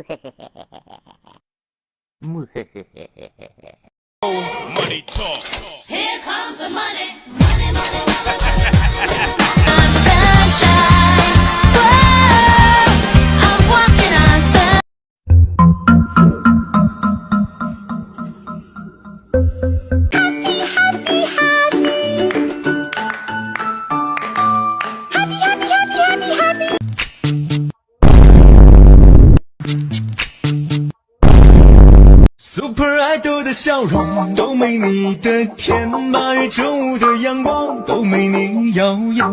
Money talk. Here comes the money. Money, money, I'm sunshine. Whoa, I'm walking on sun. Happy, happy, happy. Happy, happy, happy, happy, happy. Super Idol 的笑容都没你的甜，8月正午的阳光都没你耀眼。